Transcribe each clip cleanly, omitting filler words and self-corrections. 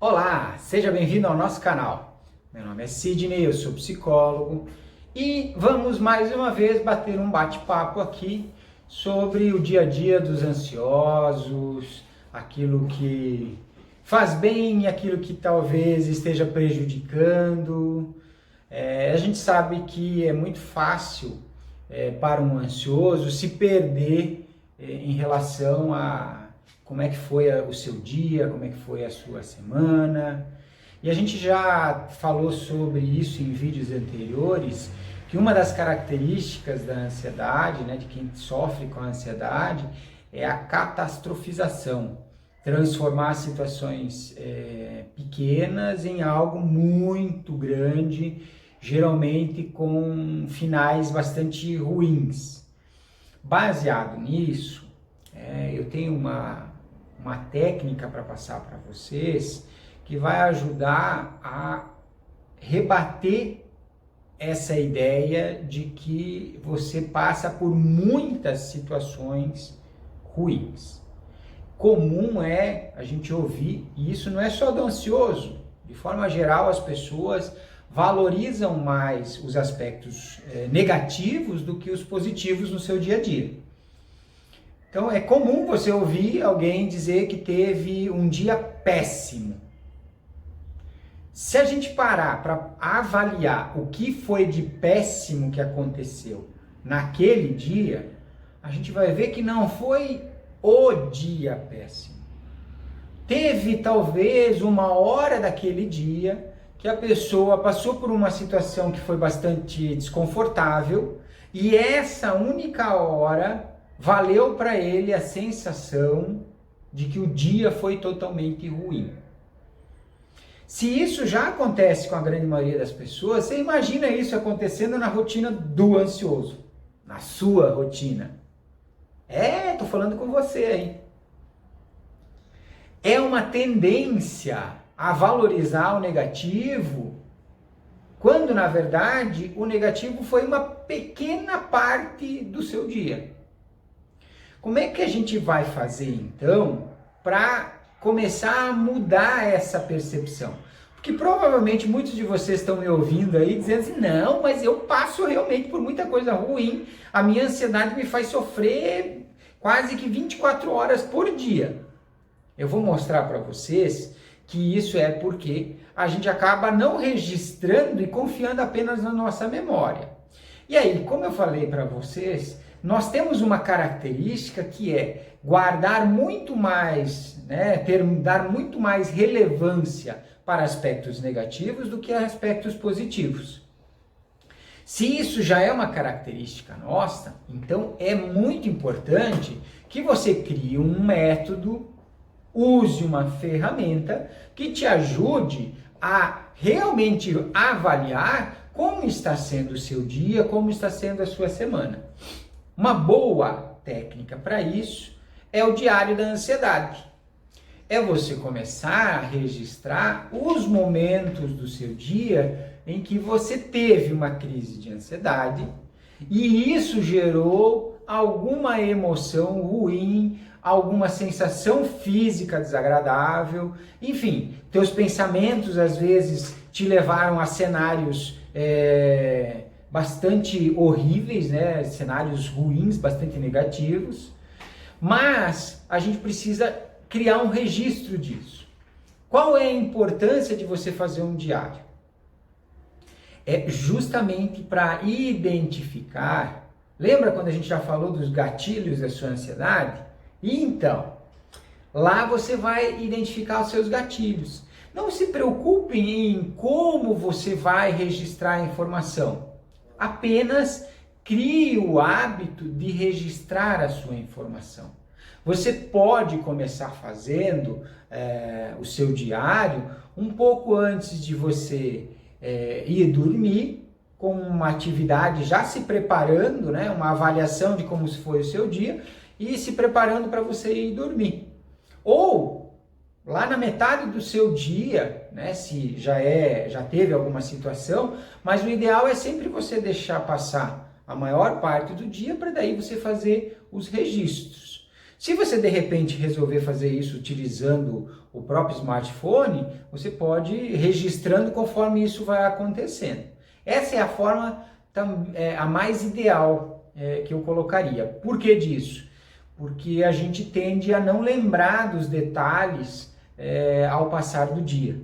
Olá, seja bem-vindo ao nosso canal. Meu nome é Sidney, eu sou psicólogo e vamos mais uma vez bater um bate-papo aqui sobre o dia a dia dos ansiosos, aquilo que faz bem e aquilo que talvez esteja prejudicando. A gente sabe que é muito fácil para um ansioso se perder em relação a como é que foi o seu dia, como é que foi a sua semana. E a gente já falou sobre isso em vídeos anteriores, que uma das características da ansiedade, de quem sofre com a ansiedade, é a catastrofização. Transformar situações pequenas em algo muito grande, geralmente com finais bastante ruins. Baseado nisso, eu tenho uma técnica para passar para vocês que vai ajudar a rebater essa ideia de que você passa por muitas situações ruins. Comum é a gente ouvir, e isso não é só do ansioso, de forma geral as pessoas valorizam mais os aspectos negativos do que os positivos no seu dia a dia. Então é comum você ouvir alguém dizer que teve um dia péssimo. Se a gente parar para avaliar o que foi de péssimo que aconteceu naquele dia, a gente vai ver que não foi o dia péssimo. Teve talvez uma hora daquele dia que a pessoa passou por uma situação que foi bastante desconfortável e essa única hora valeu para ele a sensação de que o dia foi totalmente ruim. Se isso já acontece com a grande maioria das pessoas, você imagina isso acontecendo na rotina do ansioso, na sua rotina. Tô falando com você aí. É uma tendência a valorizar o negativo, quando na verdade o negativo foi uma pequena parte do seu dia. Como é que a gente vai fazer então para começar a mudar essa percepção? Porque provavelmente muitos de vocês estão me ouvindo aí dizendo assim, não, mas eu passo realmente por muita coisa ruim, a minha ansiedade me faz sofrer quase que 24 horas por dia. Eu vou mostrar para vocês que isso é porque a gente acaba não registrando e confiando apenas na nossa memória. E aí, como eu falei para vocês, nós temos uma característica que é guardar muito mais, dar muito mais relevância para aspectos negativos do que aspectos positivos. Se isso já é uma característica nossa, então é muito importante que você crie um método, use uma ferramenta que te ajude a realmente avaliar como está sendo o seu dia, como está sendo a sua semana. Uma boa técnica para isso é o diário da ansiedade. É você começar a registrar os momentos do seu dia em que você teve uma crise de ansiedade e isso gerou alguma emoção ruim, alguma sensação física desagradável, enfim, teus pensamentos às vezes te levaram a cenários bastante horríveis, cenários ruins, bastante negativos, mas a gente precisa criar um registro disso. Qual é a importância de você fazer um diário? É justamente para identificar, lembra quando a gente já falou dos gatilhos da sua ansiedade? Então, lá você vai identificar os seus gatilhos. Não se preocupe em como você vai registrar a informação. Apenas crie o hábito de registrar a sua informação. Você pode começar fazendo o seu diário um pouco antes de você ir dormir, com uma atividade já se preparando, uma avaliação de como foi o seu dia e se preparando para você ir dormir. Ou lá na metade do seu dia, se já teve alguma situação, mas o ideal é sempre você deixar passar a maior parte do dia para daí você fazer os registros. Se você de repente resolver fazer isso utilizando o próprio smartphone, você pode ir registrando conforme isso vai acontecendo. Essa é a forma a mais ideal que eu colocaria. Por que disso? Porque a gente tende a não lembrar dos detalhes ao passar do dia.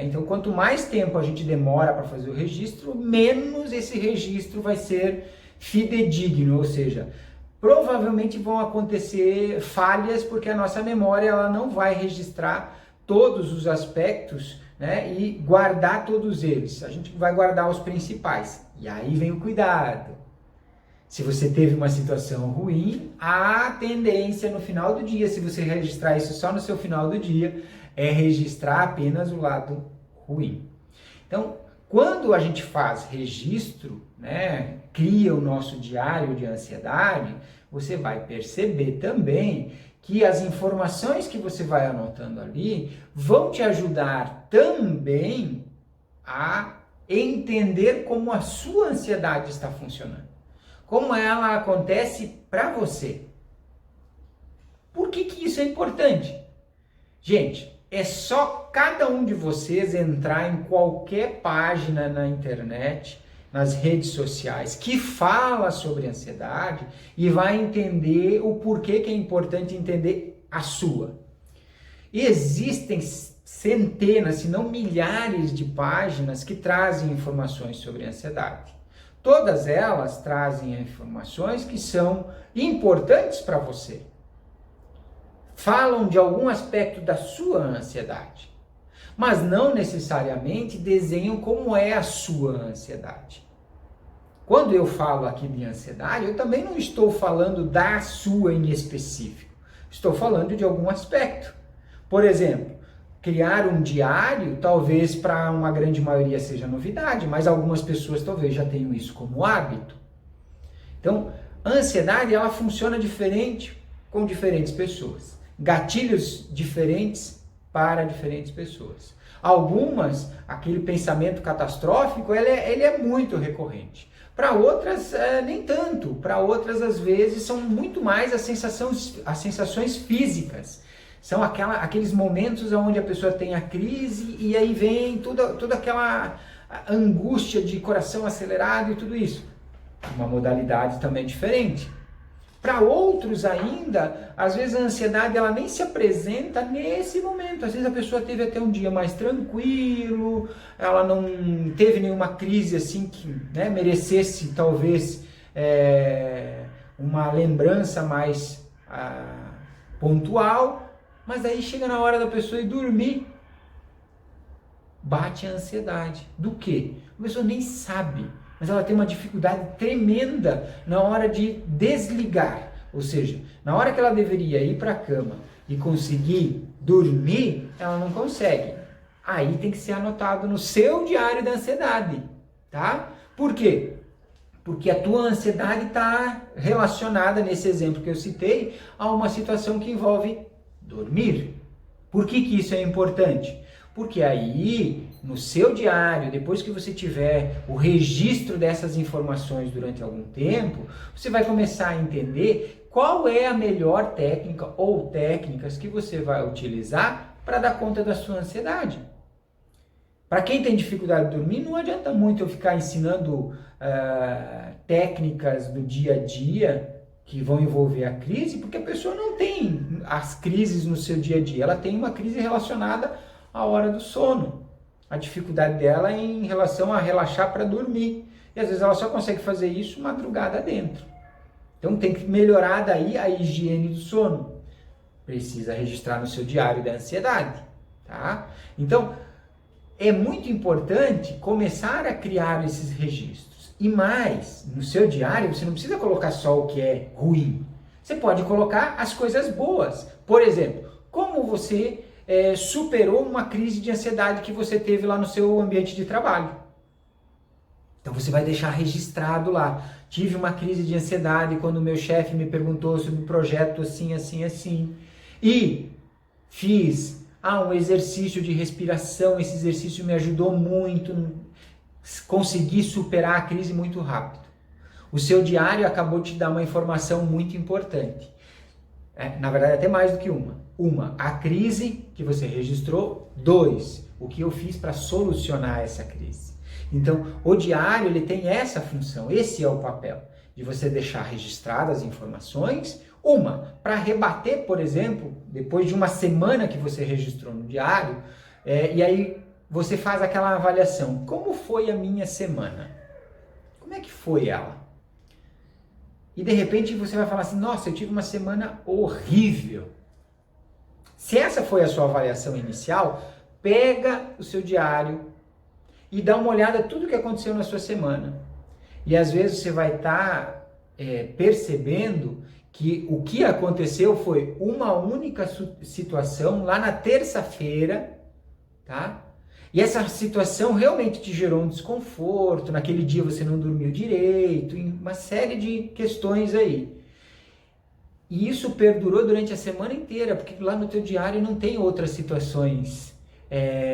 Então, quanto mais tempo a gente demora para fazer o registro, menos esse registro vai ser fidedigno, ou seja, provavelmente vão acontecer falhas porque a nossa memória ela não vai registrar todos os aspectos, né, e guardar todos eles. A gente vai guardar os principais. E aí vem o cuidado. Se você teve uma situação ruim, a tendência no final do dia, se você registrar isso só no seu final do dia, é registrar apenas o lado ruim. Então, quando a gente faz registro, né, cria o nosso diário de ansiedade, você vai perceber também que as informações que você vai anotando ali vão te ajudar também a entender como a sua ansiedade está funcionando, como ela acontece para você. Por que isso é importante? Gente, é só cada um de vocês entrar em qualquer página na internet, nas redes sociais, que fala sobre ansiedade e vai entender o porquê que é importante entender a sua. E existem centenas, se não milhares de páginas que trazem informações sobre ansiedade. Todas elas trazem informações que são importantes para você. Falam de algum aspecto da sua ansiedade, mas não necessariamente desenham como é a sua ansiedade. Quando eu falo aqui de ansiedade, eu também não estou falando da sua em específico. Estou falando de algum aspecto. Por exemplo, criar um diário, talvez para uma grande maioria seja novidade, mas algumas pessoas talvez já tenham isso como hábito. Então, a ansiedade ela funciona diferente com diferentes pessoas. Gatilhos diferentes para diferentes pessoas. Algumas, aquele pensamento catastrófico, ele é muito recorrente. Para outras, nem tanto. Para outras, às vezes, são muito mais as sensações físicas. São aqueles momentos onde a pessoa tem a crise e aí vem toda aquela angústia de coração acelerado e tudo isso. Uma modalidade também diferente. Para outros ainda, às vezes a ansiedade ela nem se apresenta nesse momento. Às vezes a pessoa teve até um dia mais tranquilo, ela não teve nenhuma crise assim que, né, merecesse talvez uma lembrança mais pontual, mas aí chega na hora da pessoa ir dormir, bate a ansiedade. Do quê? A pessoa nem sabe. Mas ela tem uma dificuldade tremenda na hora de desligar. Ou seja, na hora que ela deveria ir para a cama e conseguir dormir, ela não consegue. Aí tem que ser anotado no seu diário da ansiedade, tá? Por quê? Porque a tua ansiedade está relacionada, nesse exemplo que eu citei, a uma situação que envolve dormir. Por que isso é importante? Porque aí, no seu diário, depois que você tiver o registro dessas informações durante algum tempo, você vai começar a entender qual é a melhor técnica ou técnicas que você vai utilizar para dar conta da sua ansiedade. Para quem tem dificuldade de dormir, não adianta muito eu ficar ensinando técnicas do dia a dia que vão envolver a crise, porque a pessoa não tem as crises no seu dia a dia, ela tem uma crise relacionada à hora do sono. A dificuldade dela é em relação a relaxar para dormir. E às vezes ela só consegue fazer isso madrugada dentro. Então tem que melhorar daí a higiene do sono. Precisa registrar no seu diário da ansiedade, tá? Então, é muito importante começar a criar esses registros. E mais, no seu diário você não precisa colocar só o que é ruim. Você pode colocar as coisas boas. Por exemplo, como você superou uma crise de ansiedade que você teve lá no seu ambiente de trabalho. Então você vai deixar registrado lá. Tive uma crise de ansiedade quando o meu chefe me perguntou sobre um projeto assim, assim, assim. E fiz um exercício de respiração. Esse exercício me ajudou muito. Consegui superar a crise muito rápido. O seu diário acabou de te dar uma informação muito importante. Na verdade, até mais do que uma. Uma, a crise que você registrou. 2, o que eu fiz para solucionar essa crise. Então, o diário ele tem essa função, esse é o papel, de você deixar registradas as informações. Uma, para rebater, por exemplo, depois de uma semana que você registrou no diário, e aí você faz aquela avaliação. Como foi a minha semana? Como é que foi ela? E de repente você vai falar assim, nossa, eu tive uma semana horrível. Se essa foi a sua avaliação inicial, pega o seu diário e dá uma olhada em tudo o que aconteceu na sua semana. E às vezes você vai estar percebendo que o que aconteceu foi uma única situação lá na terça-feira, tá? E essa situação realmente te gerou um desconforto, naquele dia você não dormiu direito, uma série de questões aí. E isso perdurou durante a semana inteira, porque lá no teu diário não tem outras situações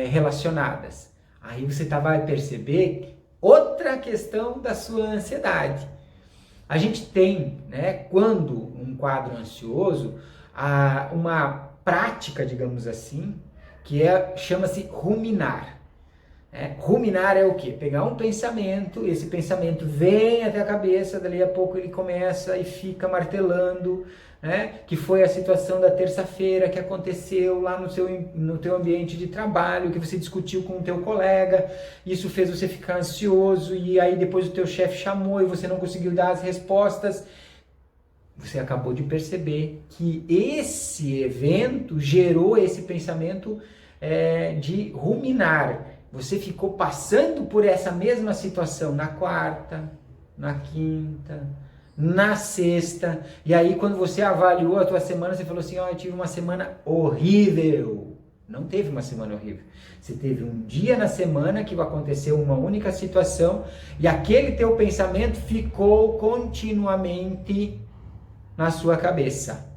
relacionadas. Aí você vai perceber outra questão da sua ansiedade. A gente tem, né, quando um quadro ansioso, uma prática, digamos assim, que chama-se ruminar. Ruminar é o quê? Pegar um pensamento, esse pensamento vem até a cabeça, dali a pouco ele começa e fica martelando, né? Que foi a situação da terça-feira que aconteceu lá no teu ambiente de trabalho, que você discutiu com o teu colega, isso fez você ficar ansioso e aí depois o teu chefe chamou e você não conseguiu dar as respostas. Você acabou de perceber que esse evento gerou esse pensamento de ruminar. Você ficou passando por essa mesma situação na quarta, na quinta, na sexta, e aí quando você avaliou a tua semana, você falou assim, eu tive uma semana horrível. Não teve uma semana horrível. Você teve um dia na semana que aconteceu uma única situação, e aquele teu pensamento ficou continuamente na sua cabeça.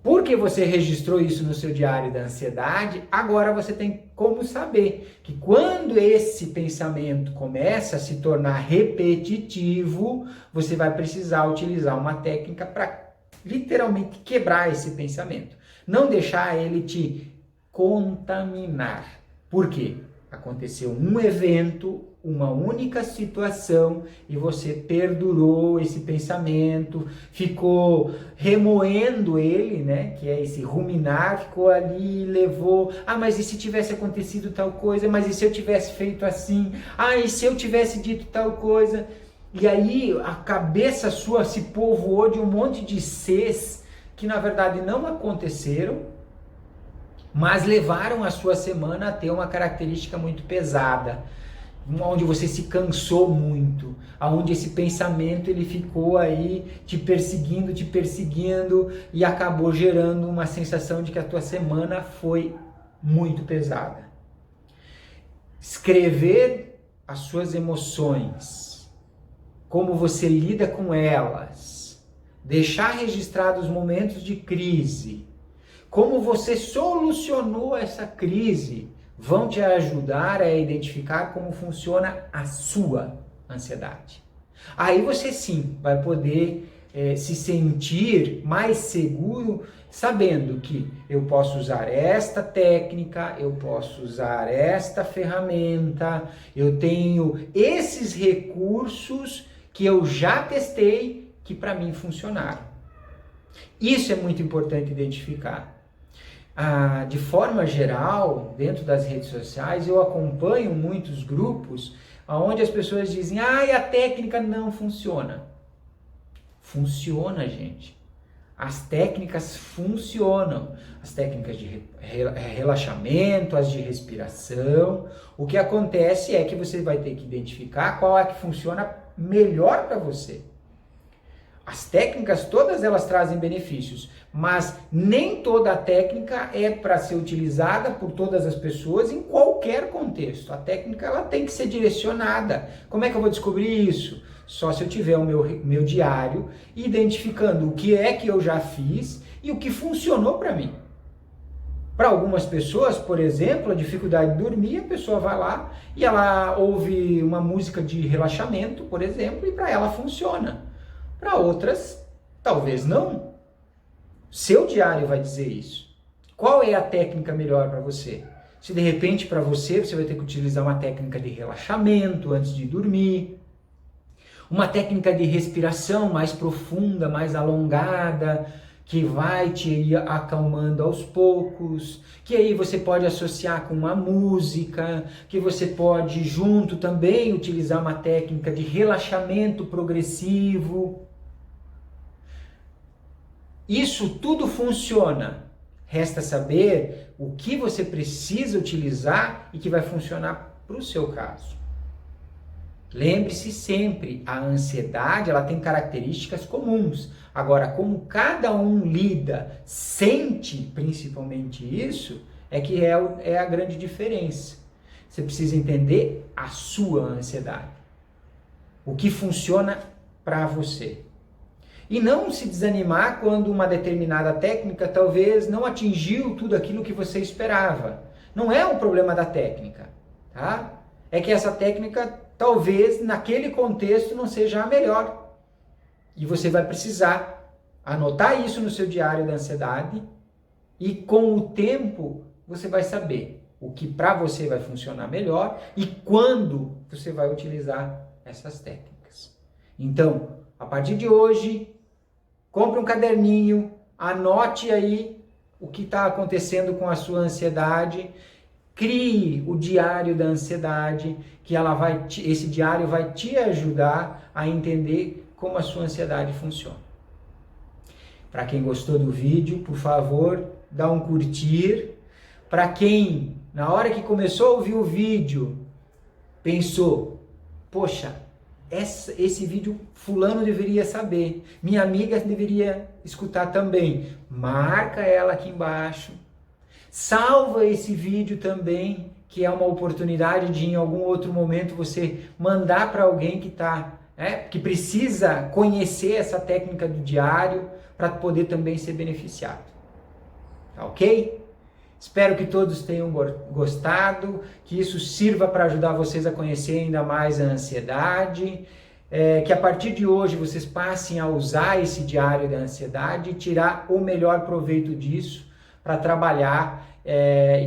Porque você registrou isso no seu diário da ansiedade, agora você tem como saber que quando esse pensamento começa a se tornar repetitivo, você vai precisar utilizar uma técnica para literalmente quebrar esse pensamento. Não deixar ele te contaminar. Por quê? Aconteceu um evento, uma única situação e você perdurou esse pensamento, ficou remoendo ele, né? Que é esse ruminar, ficou ali, levou, mas e se tivesse acontecido tal coisa? Mas e se eu tivesse feito assim? E se eu tivesse dito tal coisa? E aí a cabeça sua se povoou de um monte de ses que na verdade não aconteceram, mas levaram a sua semana a ter uma característica muito pesada, onde você se cansou muito, onde esse pensamento ele ficou aí te perseguindo e acabou gerando uma sensação de que a tua semana foi muito pesada. Escrever as suas emoções, como você lida com elas, deixar registrados os momentos de crise, como você solucionou essa crise, vão te ajudar a identificar como funciona a sua ansiedade. Aí você sim vai poder se sentir mais seguro, sabendo que eu posso usar esta técnica, eu posso usar esta ferramenta, eu tenho esses recursos que eu já testei que para mim funcionaram. Isso é muito importante identificar. De forma geral, dentro das redes sociais, eu acompanho muitos grupos onde as pessoas dizem, a técnica não funciona. Funciona, gente. As técnicas funcionam. As técnicas de relaxamento, as de respiração. O que acontece é que você vai ter que identificar qual é que funciona melhor para você. As técnicas, todas elas trazem benefícios, mas nem toda a técnica é para ser utilizada por todas as pessoas em qualquer contexto. A técnica ela tem que ser direcionada. Como é que eu vou descobrir isso? Só se eu tiver o meu diário, identificando o que é que eu já fiz e o que funcionou para mim. Para algumas pessoas, por exemplo, a dificuldade de dormir, a pessoa vai lá e ela ouve uma música de relaxamento, por exemplo, e para ela funciona. Para outras, talvez não. Seu diário vai dizer isso. Qual é a técnica melhor para você? Se de repente para você vai ter que utilizar uma técnica de relaxamento antes de dormir, uma técnica de respiração mais profunda, mais alongada, que vai te ir acalmando aos poucos, que aí você pode associar com uma música, que você pode junto também utilizar uma técnica de relaxamento progressivo. Isso tudo funciona. Resta saber o que você precisa utilizar e que vai funcionar para o seu caso. Lembre-se sempre, a ansiedade ela tem características comuns. Agora, como cada um lida, sente principalmente isso, é que é a grande diferença. Você precisa entender a sua ansiedade. O que funciona para você. E não se desanimar quando uma determinada técnica talvez não atingiu tudo aquilo que você esperava. Não é um problema da técnica, tá? É que essa técnica talvez naquele contexto não seja a melhor. E você vai precisar anotar isso no seu diário da ansiedade e com o tempo você vai saber o que para você vai funcionar melhor e quando você vai utilizar essas técnicas. Então, a partir de hoje, compre um caderninho, anote aí o que está acontecendo com a sua ansiedade, crie o diário da ansiedade, que esse diário vai te ajudar a entender como a sua ansiedade funciona. Para quem gostou do vídeo, por favor, dá um curtir. Para quem, na hora que começou a ouvir o vídeo, pensou, poxa, esse vídeo fulano deveria saber, minha amiga deveria escutar também. Marca ela aqui embaixo. Salva esse vídeo também, que é uma oportunidade de em algum outro momento você mandar para alguém que precisa conhecer essa técnica do diário para poder também ser beneficiado. Tá ok? Espero que todos tenham gostado, que isso sirva para ajudar vocês a conhecer ainda mais a ansiedade, que a partir de hoje vocês passem a usar esse diário da ansiedade e tirar o melhor proveito disso para trabalhar,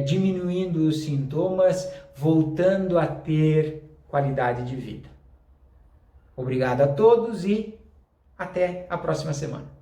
diminuindo os sintomas, voltando a ter qualidade de vida. Obrigado a todos e até a próxima semana.